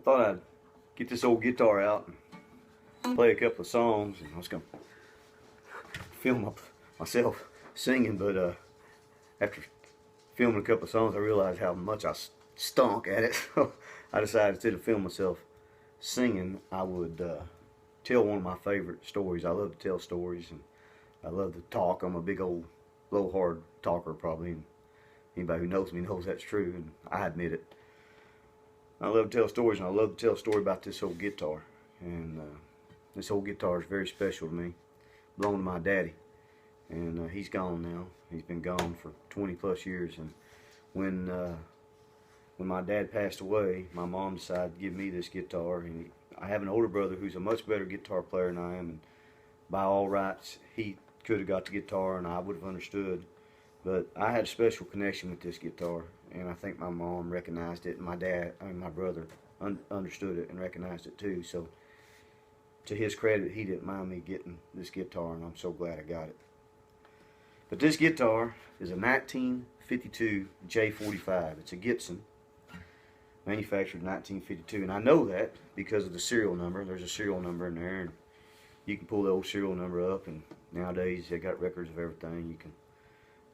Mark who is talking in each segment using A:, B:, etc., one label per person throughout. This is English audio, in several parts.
A: thought I'd get this old guitar out and play a couple of songs, and I was gonna film myself singing, but after filming a couple of songs, I realized how much I stunk at it. So I decided instead of filming myself singing, I would tell one of my favorite stories. I love to tell stories, and I love to talk. I'm a big old blowhard talker, probably, and anybody who knows me knows that's true, and I admit it. I love to tell stories, and I love to tell a story about this old guitar. And this old guitar is very special to me. It belonged to my daddy, and he's gone now. He's been gone for 20 plus years. And when my dad passed away, my mom decided to give me this guitar. And I have an older brother who's a much better guitar player than I am, and by all rights, he could have got the guitar, and I would have understood. But I had a special connection with this guitar, and I think my mom recognized it, and my brother understood it and recognized it too. So to his credit, he didn't mind me getting this guitar, and I'm so glad I got it. But this guitar is a 1952 J45. It's a Gibson, manufactured in 1952, and I know that because of the serial number. There's a serial number in there, and you can pull the old serial number up, and nowadays they got records of everything.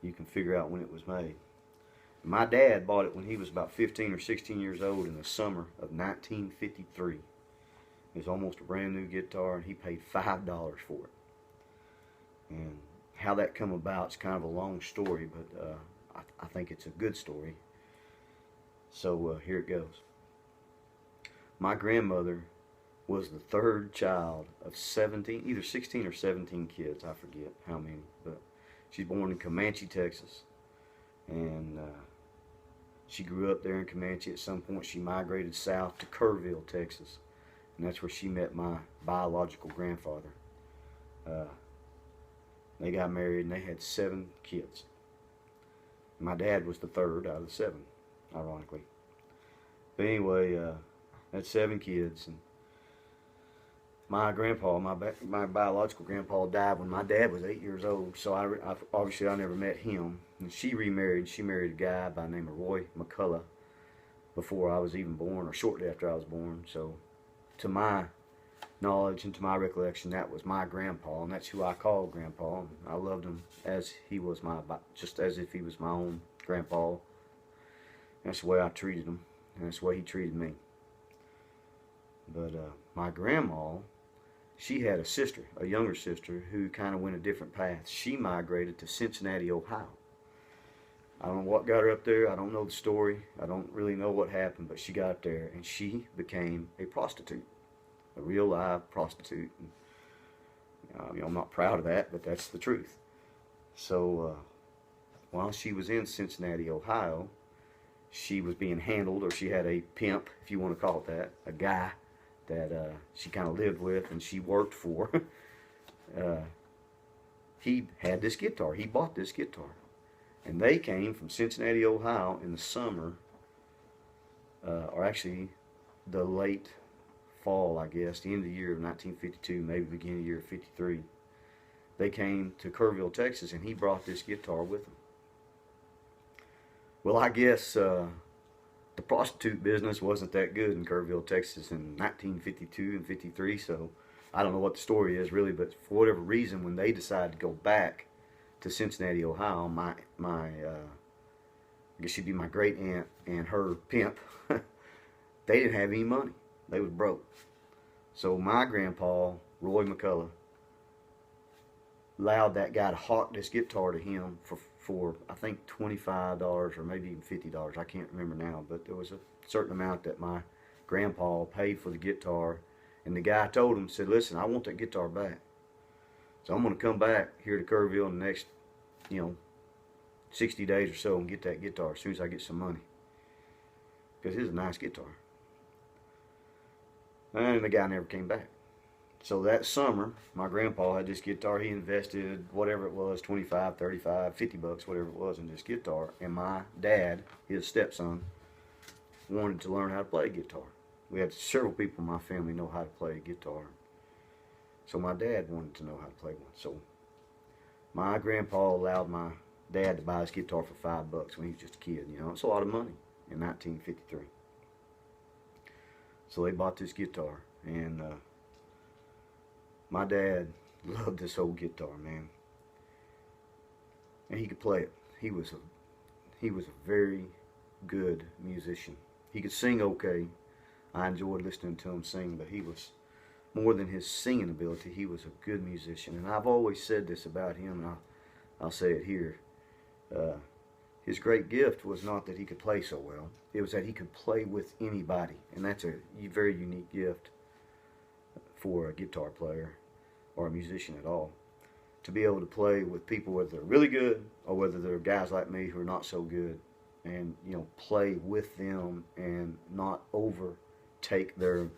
A: You can figure out when it was made. My dad bought it when he was about 15 or 16 years old in the summer of 1953. It was almost a brand new guitar, and he paid $5 for it. And how that come about is kind of a long story, but I think it's a good story. So here it goes. My grandmother was the third child of 17, either 16 or 17 kids. I forget how many, but she's born in Comanche, Texas, and she grew up there in Comanche. At some point, she migrated south to Kerrville, Texas, and that's where she met my biological grandfather. They got married, and they had 7 kids. My dad was the third out of the 7, ironically. But anyway, had 7 kids, and my grandpa, my biological grandpa, died when my dad was 8 years old. So obviously I never met him. And she remarried. She married a guy by the name of Roy McCullough before I was even born, or shortly after I was born. So to my knowledge and to my recollection, that was my grandpa, and that's who I called grandpa. And I loved him as he was just as if he was my own grandpa. That's the way I treated him, and that's the way he treated me. But my grandma, she had a sister, a younger sister, who kind of went a different path. She migrated to Cincinnati, Ohio. I don't know what got her up there. I don't know the story. I don't really know what happened, but she got up there, and she became a prostitute, a real live prostitute. And, I'm not proud of that, but that's the truth. So while she was in Cincinnati, Ohio, she was being handled, or she had a pimp, if you want to call it that, a guy that she kind of lived with and she worked for. He had this guitar. He bought this guitar. And they came from Cincinnati, Ohio in the summer, or actually the late fall, I guess, the end of the year of 1952, maybe beginning of the year of 53. They came to Kerrville, Texas, and he brought this guitar with him. Well, I guess the prostitute business wasn't that good in Kerrville, Texas in 1952 and 53, so I don't know what the story is really, but for whatever reason, when they decided to go back to Cincinnati, Ohio, my I guess she'd be my great aunt and her pimp, they didn't have any money. They was broke. So my grandpa, Roy McCullough, allowed that guy to hawk this guitar to him for I think $25 or maybe even $50. I can't remember now, but there was a certain amount that my grandpa paid for the guitar, and the guy told him, said, listen, I want that guitar back. So I'm going to come back here to Kerrville in the next, 60 days or so and get that guitar as soon as I get some money. Because it's a nice guitar. And the guy never came back. So that summer, my grandpa had this guitar. He invested whatever it was, 25, 35, 50 bucks, whatever it was, in this guitar. And my dad, his stepson, wanted to learn how to play guitar. We had several people in my family know how to play guitar. So my dad wanted to know how to play one. So my grandpa allowed my dad to buy his guitar for $5 when he was just a kid. It's a lot of money in 1953. So they bought this guitar, and my dad loved this old guitar, man, and he could play it. He was a very good musician. He could sing okay. I enjoyed listening to him sing, but he was more than his singing ability. He was a good musician, and I've always said this about him, and I'll say it here. His great gift was not that he could play so well. It was that he could play with anybody, and that's a very unique gift for a guitar player or a musician at all. To be able to play with people, whether they're really good or whether they're guys like me who are not so good, and play with them and not overtake their,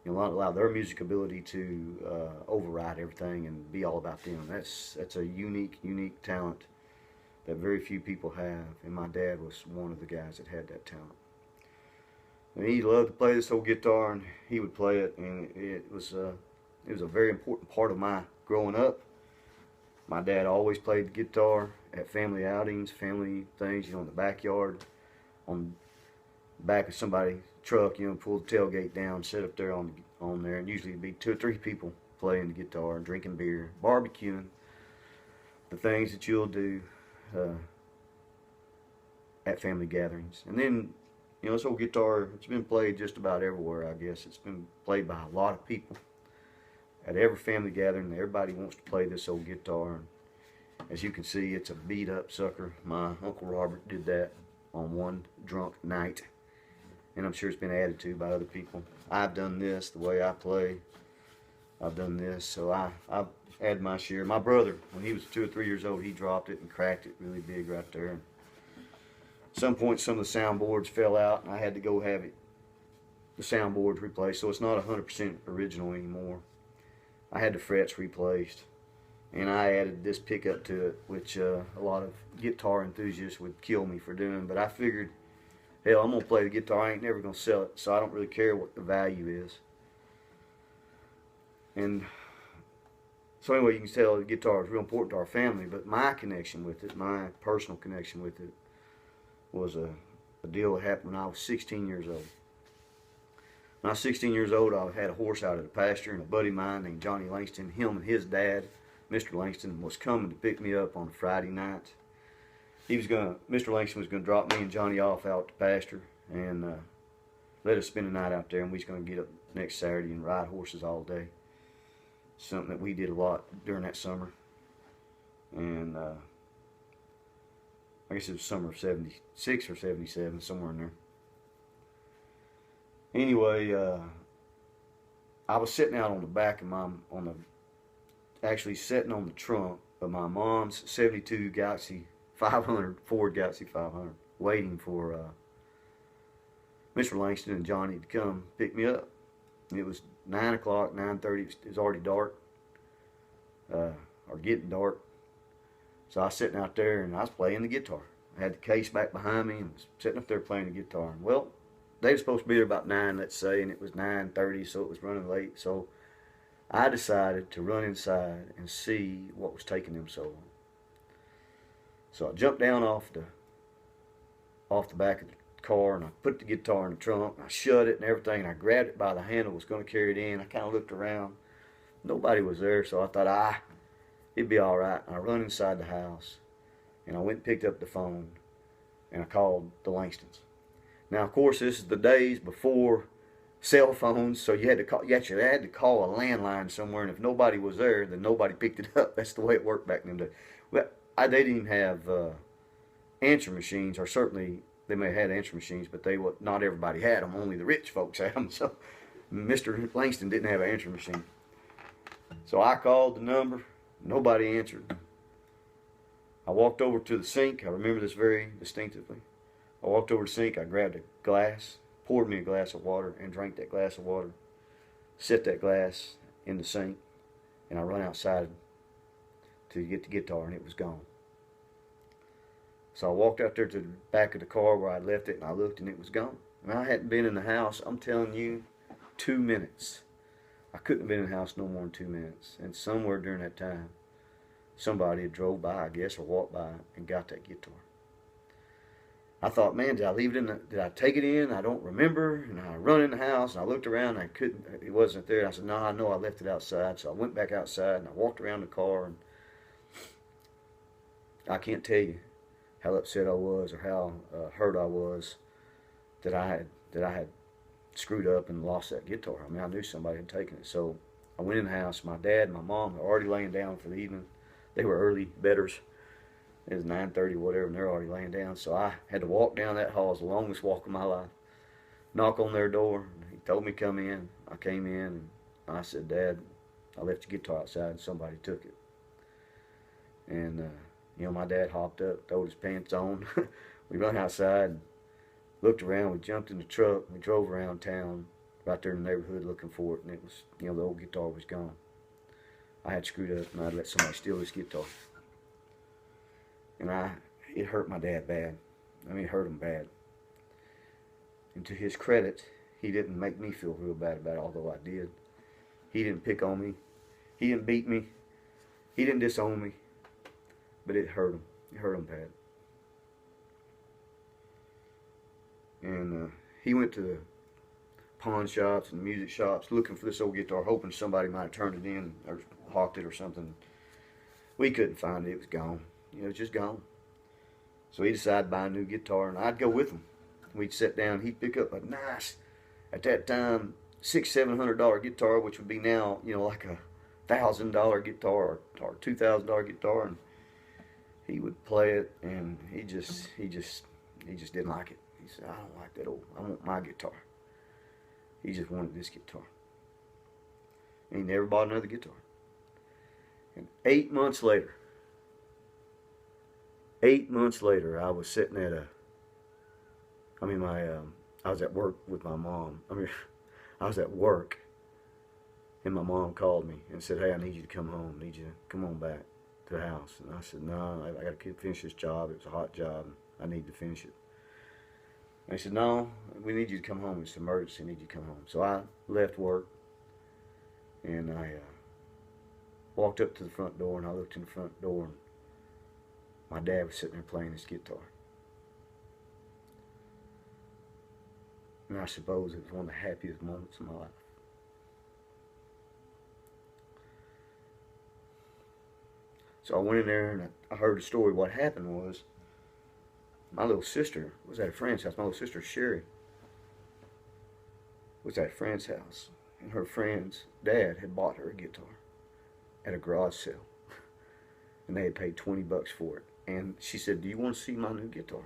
A: not allow their music ability to override everything and be all about them. That's a unique talent that very few people have, and my dad was one of the guys that had that talent. And he loved to play this old guitar, and he would play it, and it was a very important part of my growing up. My dad always played the guitar at family outings, family things, in the backyard, on the back of somebody's truck, pull the tailgate down, sit up there on there, and usually it'd be 2 or 3 people playing the guitar, drinking beer, barbecuing, the things that you'll do at family gatherings. And then, this old guitar, it's been played just about everywhere, I guess. It's been played by a lot of people. At every family gathering, everybody wants to play this old guitar. And as you can see, it's a beat up sucker. My Uncle Robert did that on one drunk night, and I'm sure it's been added to by other people. I've done this the way I play. I've done this, so I've had my share. My brother, when he was 2 or 3 years old, he dropped it and cracked it really big right there. And at some point, some of the soundboards fell out, and I had to go have the soundboards replaced, so it's not 100% original anymore. I had the frets replaced, and I added this pickup to it, which a lot of guitar enthusiasts would kill me for doing, but I figured, hell, I'm going to play the guitar. I ain't never going to sell it, so I don't really care what the value is. And so anyway, you can tell the guitar is real important to our family, but my connection with it, my personal connection with it, was a deal that happened when I was 16 years old. When I was 16 years old, I had a horse out of the pasture, and a buddy of mine named Johnny Langston, him and his dad, Mr. Langston, was coming to pick me up on Friday night. Mr. Langston was going to drop me and Johnny off out the pasture and let us spend the night out there, and we was going to get up next Saturday and ride horses all day. Something that we did a lot during that summer. And I guess it was summer of 76 or 77, somewhere in there. Anyway, I was sitting out on the back of actually sitting on the trunk of my mom's 72 Galaxy 500, Ford Galaxy 500, waiting for Mr. Langston and Johnny to come pick me up. And it was 9 o'clock, 9:30, it was already dark, or getting dark. So I was sitting out there and I was playing the guitar. I had the case back behind me and was sitting up there playing the guitar. And well, they were supposed to be there about 9, let's say, and it was 9:30, so it was running late. So I decided to run inside and see what was taking them so long. So I jumped down off the back of the car, and I put the guitar in the trunk, and I shut it and everything, and I grabbed it by the handle, was going to carry it in. I kind of looked around. Nobody was there, so I thought, it'd be all right. And I run inside the house, and I went and picked up the phone, and I called the Langstons. Now, of course, this is the days before cell phones, so you actually had to call a landline somewhere, and if nobody was there, then nobody picked it up. That's the way it worked back in them days. Well, they didn't even have answer machines, or certainly they may have had answer machines, but not everybody had them. Only the rich folks had them. So Mr. Langston didn't have an answer machine. So I called the number. Nobody answered. I walked over to the sink. I remember this very distinctively. I walked over to the sink. I grabbed a glass, poured me a glass of water, and drank that glass of water. Set that glass in the sink, and I run outside to get the guitar, and it was gone. So I walked out there to the back of the car where I left it, and I looked, and it was gone. And I hadn't been in the house, I'm telling you, 2 minutes. I couldn't have been in the house no more than 2 minutes. And somewhere during that time, somebody had drove by, I guess, or walked by and got that guitar. I thought, man, did I leave it in? Did I take it in? I don't remember. And I run in the house and I looked around. And I couldn't. It wasn't there. And I said, no, I know I left it outside. So I went back outside and I walked around the car. And I can't tell you how upset I was or how hurt I was that I had screwed up and lost that guitar. I mean, I knew somebody had taken it. So I went in the house. My dad and my mom were already laying down for the evening. They were early bedders. It was 9:30 whatever, and they're already laying down. So I had to walk down that hall. It was the longest walk of my life. Knock on their door. He told me to come in. I came in, and I said, Dad, I left your guitar outside, and somebody took it. And, you know, my dad hopped up, throwed his pants on. We run outside, and looked around. We jumped in the truck. We drove around town, right there in the neighborhood looking for it. And it was, you know, the old guitar was gone. I had screwed up, and I'd let somebody steal this guitar. And it hurt my dad bad. I mean, it hurt him bad. And to his credit, he didn't make me feel real bad about it, although I did. He didn't pick on me. He didn't beat me. He didn't disown me. But it hurt him. It hurt him bad. And he went to the pawn shops and music shops looking for this old guitar, hoping somebody might have turned it in or hawked it or something. We couldn't find it. It was gone. You know, it's just gone. So he decided to buy a new guitar, and I'd go with him. We'd sit down. He'd pick up a nice, at that time, $600-700 guitar, which would be now, you know, like a $1,000 guitar or $2,000 guitar, and he would play it, and he just didn't like it. He said, I don't like that old. I want my guitar. He just wanted this guitar. And he never bought another guitar. And 8 months later, I was sitting at I was at work with my mom. I was at work, and my mom called me and said, hey, I need you to come home. I need you to come on back to the house. And I said, no, I got to finish this job. It was a hot job, and I need to finish it. And they said, no, we need you to come home. It's an emergency. I need you to come home. So I left work, and I walked up to the front door, and I looked in the front door, and my dad was sitting there playing his guitar. And I suppose it was one of the happiest moments of my life. So I went in there and I heard the story. What happened was, my little sister was at a friend's house. My little sister, Sherry, was at a friend's house. And her friend's dad had bought her a guitar at a garage sale. And they had paid $20 for it. And she said, do you want to see my new guitar?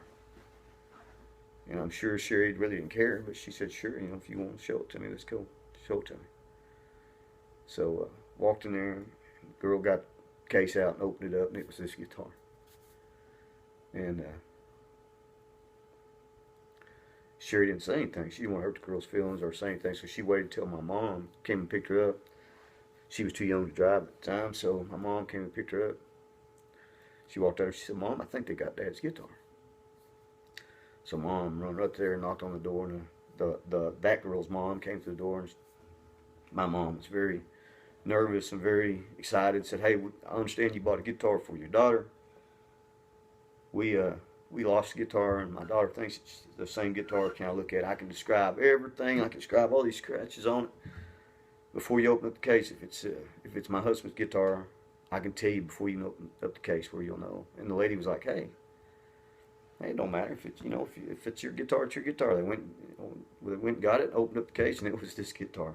A: And I'm sure Sherry really didn't care, but she said, sure, you know, if you want to show it to me, let's go. Show it to me. So walked in there, and the girl got the case out and opened it up, and it was this guitar. And Sherry didn't say anything. She didn't want to hurt the girl's feelings or say anything, so she waited till my mom came and picked her up. She was too young to drive at the time, so my mom came and picked her up. She walked out and she said, Mom, I think they got Dad's guitar. So Mom ran up there and knocked on the door, and that girl's mom came to the door, and my mom was very nervous and very excited. Said, hey, I understand you bought a guitar for your daughter. We lost the guitar, and my daughter thinks it's the same guitar. Can I look at it? I can describe everything. I can describe all these scratches on it. Before you open up the case, if it's my husband's guitar, I can tell you before you open up the case where you'll know. And the lady was like, hey, it don't matter if it's, you know, if it's your guitar, it's your guitar. They went and got it, opened up the case, and it was this guitar.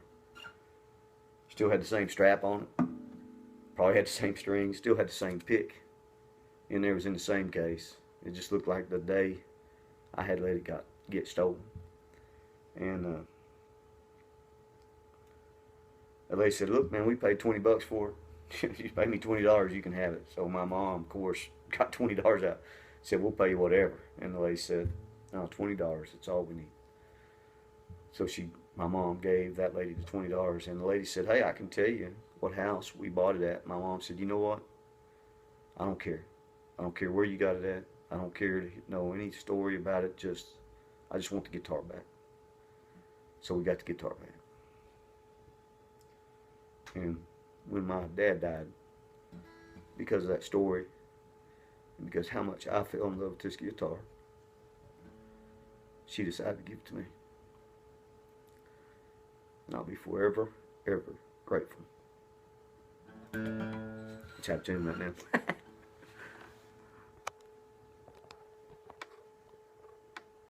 A: Still had the same strap on it. Probably had the same strings. Still had the same pick. And there was in the same case. It just looked like the day I had let it get stolen. And the lady said, look, man, we paid $20 for it. You pay me $20, you can have it. So my mom, of course, got $20 out. Said, we'll pay you whatever. And the lady said, no, $20, that's all we need. So my mom gave that lady the $20. And the lady said, hey, I can tell you what house we bought it at. My mom said, you know what? I don't care. I don't care where you got it at. I don't care to know any story about it. I just want the guitar back. So we got the guitar back. And when my dad died, because of that story, and because how much I fell in love with this guitar, she decided to give it to me. And I'll be forever, ever grateful. Let's have a tune right now.